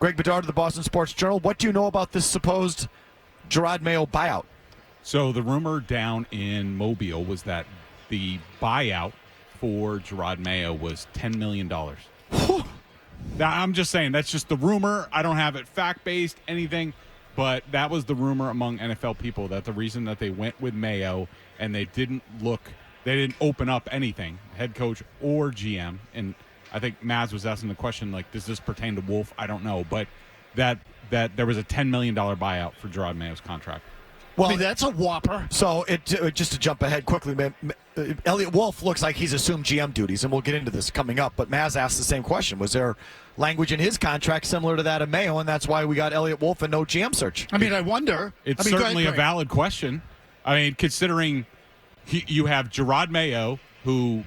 Greg Bedard of the Boston Sports Journal. What do you know about this supposed Jerod Mayo buyout? So the rumor down in Mobile was that the buyout for Jerod Mayo was $10 million. Now, I'm just saying, that's just the rumor. I don't have it fact-based, anything, but that was the rumor among NFL people, that the reason that they went with Mayo and they didn't open up anything, head coach or GM. And I think Mazz was asking the question, like, does this pertain to Wolf? I don't know. But that there was a $10 million buyout for Jerod Mayo's contract. Well, I mean, that's a whopper. So, just to jump ahead quickly, Elliot Wolf looks like he's assumed GM duties, and we'll get into this coming up. But Mazz asked the same question. Was there language in his contract similar to that of Mayo, and that's why we got Elliot Wolf and no GM search? I mean, I wonder. It's certainly a valid question. I mean, considering you have Jerod Mayo, who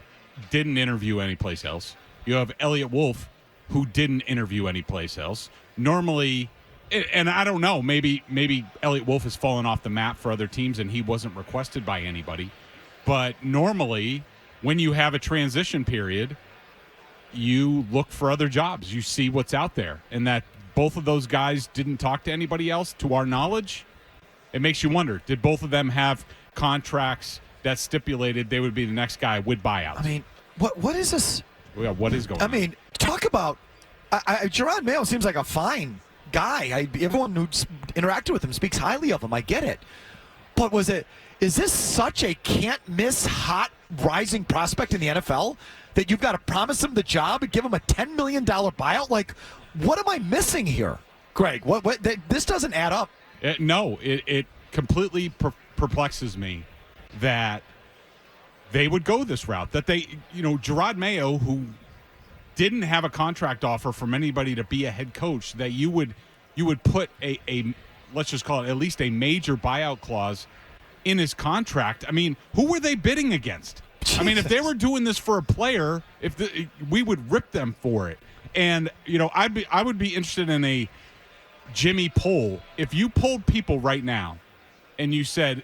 didn't interview anyplace else. You have Elliot Wolf, who didn't interview anyplace else. Normally, and I don't know, maybe Elliot Wolf has fallen off the map for other teams and he wasn't requested by anybody. But normally, when you have a transition period, you look for other jobs. You see what's out there. And that both of those guys didn't talk to anybody else, to our knowledge, it makes you wonder, did both of them have contracts that stipulated they would be the next guy with buyouts? I mean, what is this? Yeah, what is going on? I mean, talk about Jerod Mayo seems like a fine guy. Everyone who's interacted with him speaks highly of him. I get it. But is this such a can't-miss, hot, rising prospect in the NFL that you've got to promise him the job and give him a $10 million buyout? Like, what am I missing here, Greg? This doesn't add up. It completely perplexes me that they would go this route. That Jerod Mayo, who didn't have a contract offer from anybody to be a head coach, that you would put a let's just call it at least a major buyout clause in his contract. I mean, who were they bidding against? Jesus. I mean, if they were doing this for a player, we would rip them for it. And I would be interested in a Jimmy poll. If you polled people right now and you said,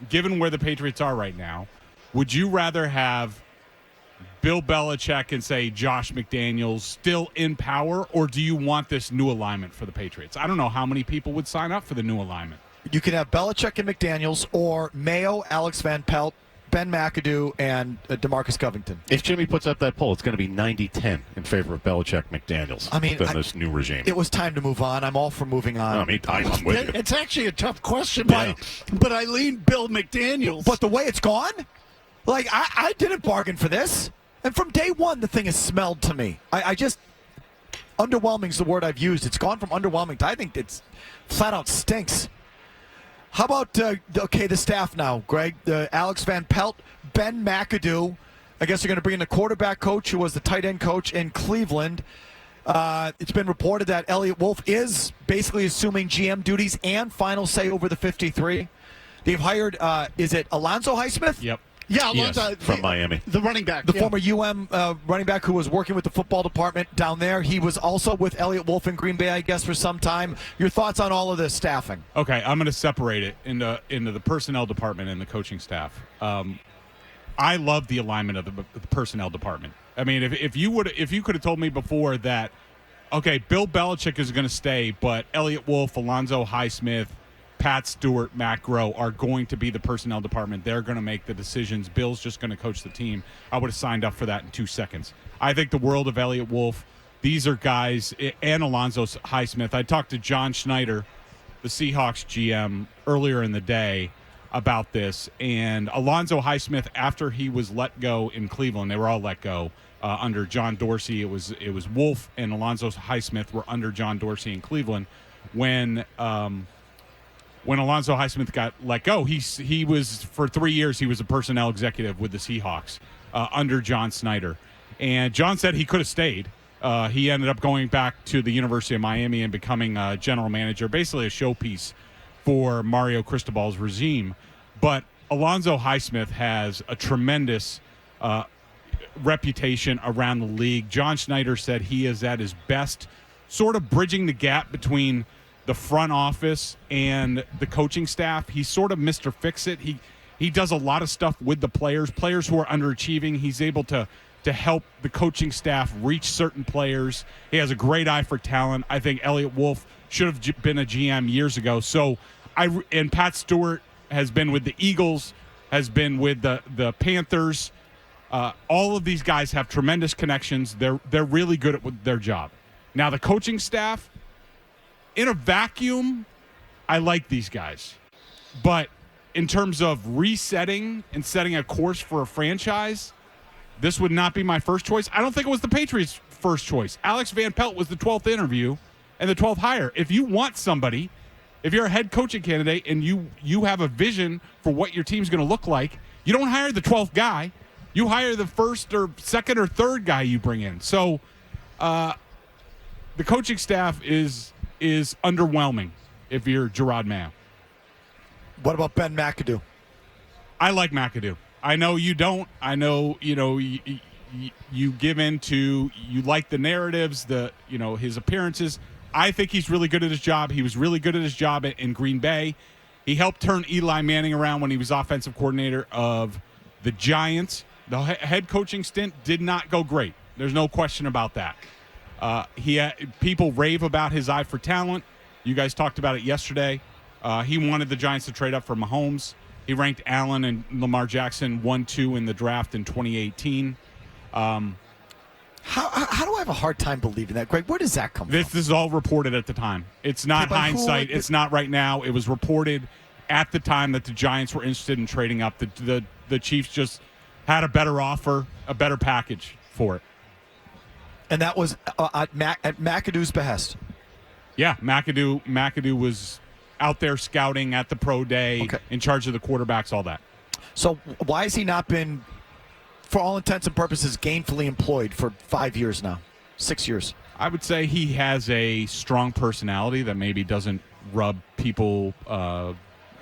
given where the Patriots are right now, would you rather have Bill Belichick and, say, Josh McDaniels still in power, or do you want this new alignment for the Patriots? I don't know how many people would sign up for the new alignment. You can have Belichick and McDaniels, or Mayo, Alex Van Pelt, Ben McAdoo, and DeMarcus Covington. If Jimmy puts up that poll, it's going to be 90-10 in favor of Belichick McDaniels. I mean, this new regime. It was time to move on. I'm all for moving on. I mean, I'm with you. It's actually a tough question, Yeah. but I lean Bill McDaniels. But the way it's gone, like, I didn't bargain for this. And from day one, the thing has smelled to me. I just, underwhelming is the word I've used. It's gone from underwhelming to, I think it's flat out stinks. How about, the staff now, Greg? Alex Van Pelt, Ben McAdoo. I guess they're going to bring in the quarterback coach who was the tight end coach in Cleveland. It's been reported that Elliot Wolf is basically assuming GM duties and final say over the 53. They've hired, is it Alonzo Highsmith? Yep. Yeah, Yes, from Miami. The running back. The former UM running back who was working with the football department down there. He was also with Elliot Wolf in Green Bay, I guess, for some time. Your thoughts on all of this staffing? Okay, I'm going to separate it into the personnel department and the coaching staff. I love the alignment of the personnel department. I mean, if you could have told me before that, okay, Bill Belichick is going to stay, but Elliot Wolf, Alonzo Highsmith, Pat Stewart, Matt Groh are going to be the personnel department. They're going to make the decisions. Bill's just going to coach the team. I would have signed up for that in 2 seconds. I think the world of Elliot Wolf, these are guys, and Alonzo Highsmith. I talked to John Schneider, the Seahawks GM, earlier in the day about this. And Alonzo Highsmith, after he was let go in Cleveland, they were all let go under John Dorsey. It was Wolf and Alonzo Highsmith were under John Dorsey in Cleveland. When Alonzo Highsmith got let go, he was, for 3 years, he was a personnel executive with the Seahawks under John Schneider. And John said he could have stayed. He ended up going back to the University of Miami and becoming a general manager, basically a showpiece for Mario Cristobal's regime. But Alonzo Highsmith has a tremendous reputation around the league. John Schneider said he is at his best, sort of bridging the gap between the front office and the coaching staff. He's sort of Mr. Fix-It. He does a lot of stuff with the players who are underachieving. He's able to to help the coaching staff reach certain players. He has a great eye for talent. I think Elliott Wolf should have been a GM years ago. So and Pat Stewart has been with the Eagles, has been with the Panthers. All of these guys have tremendous connections. They're really good at their job. Now the coaching staff, in a vacuum, I like these guys. But in terms of resetting and setting a course for a franchise, this would not be my first choice. I don't think it was the Patriots' first choice. Alex Van Pelt was the 12th interview and the 12th hire. If you want somebody, if you're a head coaching candidate and you have a vision for what your team's going to look like, you don't hire the 12th guy. You hire the first or second or third guy you bring in. So the coaching staff is underwhelming if you're Jerod Mayo. What about Ben McAdoo? I like McAdoo. I know you don't. I know, you give in to, you like the narratives, his appearances. I think he's really good at his job. He was really good at his job in Green Bay. He helped turn Eli Manning around when he was offensive coordinator of the Giants. The head coaching stint did not go great. There's no question about that. People rave about his eye for talent. You guys talked about it yesterday. He wanted the Giants to trade up for Mahomes. He ranked Allen and Lamar Jackson 1-2 in the draft in 2018. How do I have a hard time believing that, Greg? Where does that come from? This is all reported at the time. It's not hindsight. It's not right now. It was reported at the time that the Giants were interested in trading up. The Chiefs just had a better offer, a better package for it. And that was at McAdoo's behest. Yeah, McAdoo was out there scouting at the pro day, in charge of the quarterbacks, all that. So why has he not been, for all intents and purposes, gainfully employed for 5 years now, 6 years? I would say he has a strong personality that maybe doesn't rub people,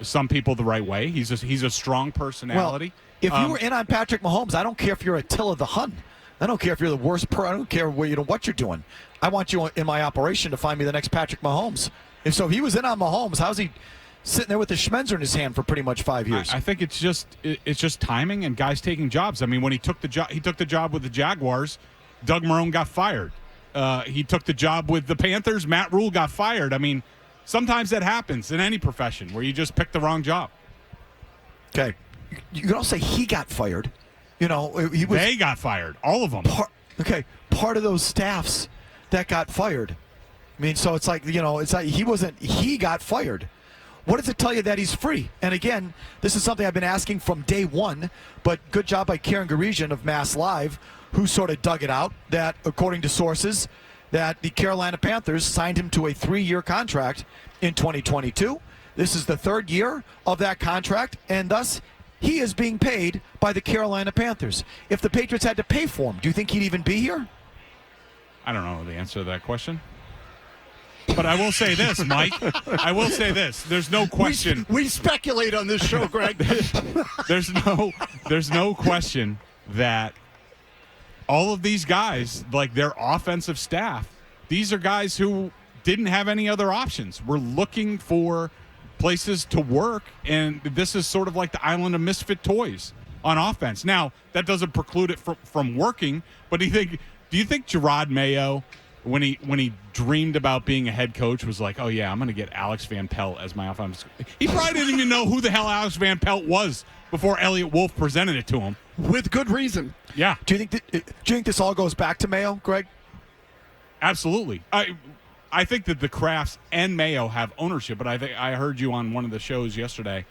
some people the right way. He's a strong personality. Well, if you were in on Patrick Mahomes, I don't care if you're Attila the Hun. I don't care if you're the worst I don't care what you're doing. I want you in my operation to find me the next Patrick Mahomes. If he was in on Mahomes, how's he sitting there with the Schmenzer in his hand for pretty much 5 years? I think it's just timing and guys taking jobs. I mean, when he took the job with the Jaguars, Doug Marrone got fired. He took the job with the Panthers, Matt Rule got fired. I mean, sometimes that happens in any profession where you just pick the wrong job. Okay. You can also say he got fired. They got fired, all of them. Part of those staffs that got fired. I mean, so it's like he got fired. What does it tell you that he's free? And again, this is something I've been asking from day one, but good job by Karen Garesian of Mass Live, who sort of dug it out, that according to sources, that the Carolina Panthers signed him to a 3-year contract in 2022. This is the 3rd year of that contract, and thus he is being paid by the Carolina Panthers. If the Patriots had to pay for him, do you think he'd even be here? I don't know the answer to that question. But I will say this, Mike. I will say this. There's no question. We speculate on this show, Greg. There's no question that all of these guys, like their offensive staff, these are guys who didn't have any other options. We're looking for places to work, and this is sort of like the island of misfit toys on offense. Now, that doesn't preclude it from working, but do you think Jerod Mayo, when he dreamed about being a head coach, was like, oh yeah, I'm going to get Alex Van Pelt as my offense? He probably didn't even know who the hell Alex Van Pelt was before Elliott Wolf presented it to him. With good reason. Yeah. Do you think this all goes back to Mayo, Greg? Absolutely. I think that the Crafts and Mayo have ownership, but I heard you on one of the shows yesterday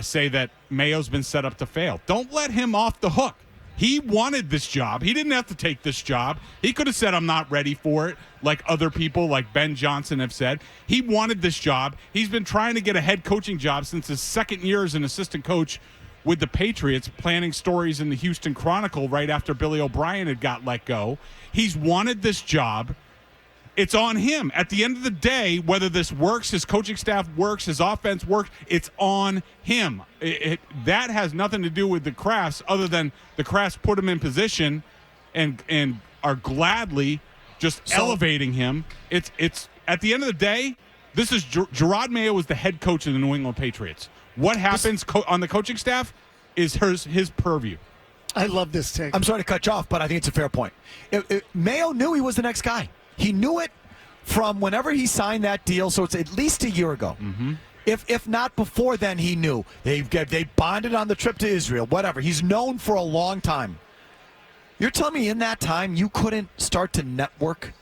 say that Mayo's been set up to fail. Don't let him off the hook. He wanted this job. He didn't have to take this job. He could have said, I'm not ready for it, like other people like Ben Johnson have said. He wanted this job. He's been trying to get a head coaching job since his 2nd year as an assistant coach with the Patriots, planning stories in the Houston Chronicle right after Billy O'Brien had got let go. He's wanted this job. It's on him. At the end of the day, whether this works, his coaching staff works, his offense works, it's on him. That has nothing to do with the Crafts, other than the Crafts put him in position and are gladly just elevating him. It's at the end of the day, this is Jerod Mayo is the head coach of the New England Patriots. What happens on the coaching staff is his purview. I love this take. I'm sorry to cut you off, but I think it's a fair point. Mayo knew he was the next guy. He knew it from whenever he signed that deal, so it's at least a year ago. Mm-hmm. If not before then, he knew. They bonded on the trip to Israel, whatever. He's known for a long time. You're telling me in that time you couldn't start to network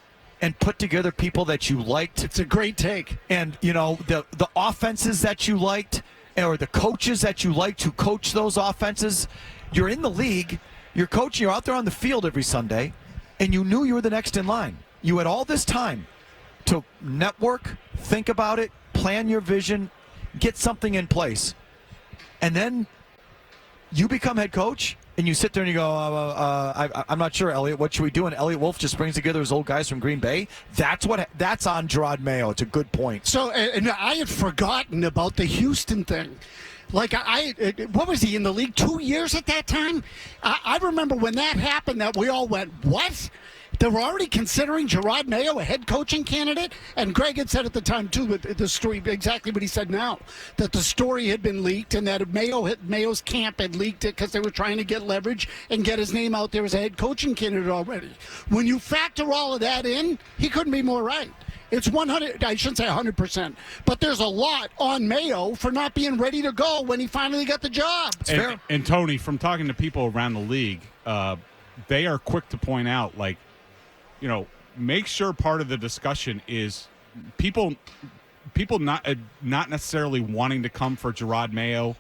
and put together people that you liked? It's a great take. And, the offenses that you liked or the coaches that you liked to coach those offenses. You're in the league. You're coaching. You're out there on the field every Sunday, and you knew you were the next in line. You had all this time to network, think about it, plan your vision, get something in place. And then you become head coach, and you sit there and you go, I'm not sure, Elliot, what should we do? And Elliot Wolf just brings together his old guys from Green Bay. That's on Jerod Mayo. It's a good point. So, and I had forgotten about the Houston thing. Like, what was he in the league 2 years at that time? I remember when that happened that we all went, what? They were already considering Jerod Mayo a head coaching candidate? And Greg had said at the time, too, with the story, exactly what he said now, that the story had been leaked and that Mayo's camp had leaked it because they were trying to get leverage and get his name out there as a head coaching candidate already. When you factor all of that in, he couldn't be more right. It's 100, I shouldn't say 100%, but there's a lot on Mayo for not being ready to go when he finally got the job. And Tony, from talking to people around the league, they are quick to point out, like, make sure part of the discussion is people not necessarily wanting to come for Jerod Mayo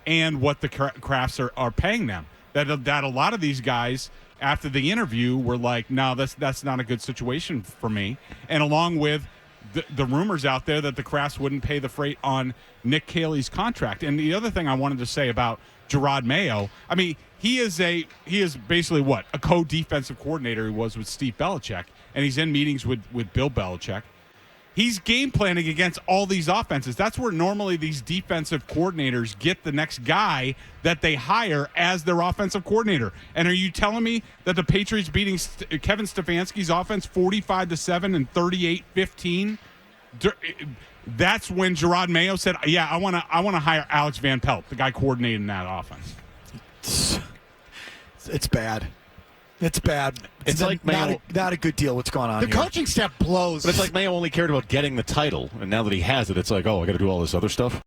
and what the Crafts are paying them. That a lot of these guys, after the interview, were like, no, that's not a good situation for me. And along with the rumors out there that the Crafts wouldn't pay the freight on Nick Caley's contract. And the other thing I wanted to say about Jerod Mayo, I mean, he is basically what? A co-defensive coordinator he was with Steve Belichick, and he's in meetings with Bill Belichick. He's game planning against all these offenses. That's where normally these defensive coordinators get the next guy that they hire as their offensive coordinator. And are you telling me that the Patriots beating Kevin Stefanski's offense 45-7 and 38-15? That's when Jerod Mayo said, "Yeah, I want to hire Alex Van Pelt, the guy coordinating that offense." It's bad. It's bad. It's like Mayo, not a good deal what's going on The here. coaching staff blows. but it's like Mayo only cared about getting the title, and now that he has it, it's like, oh, I got to do all this other stuff.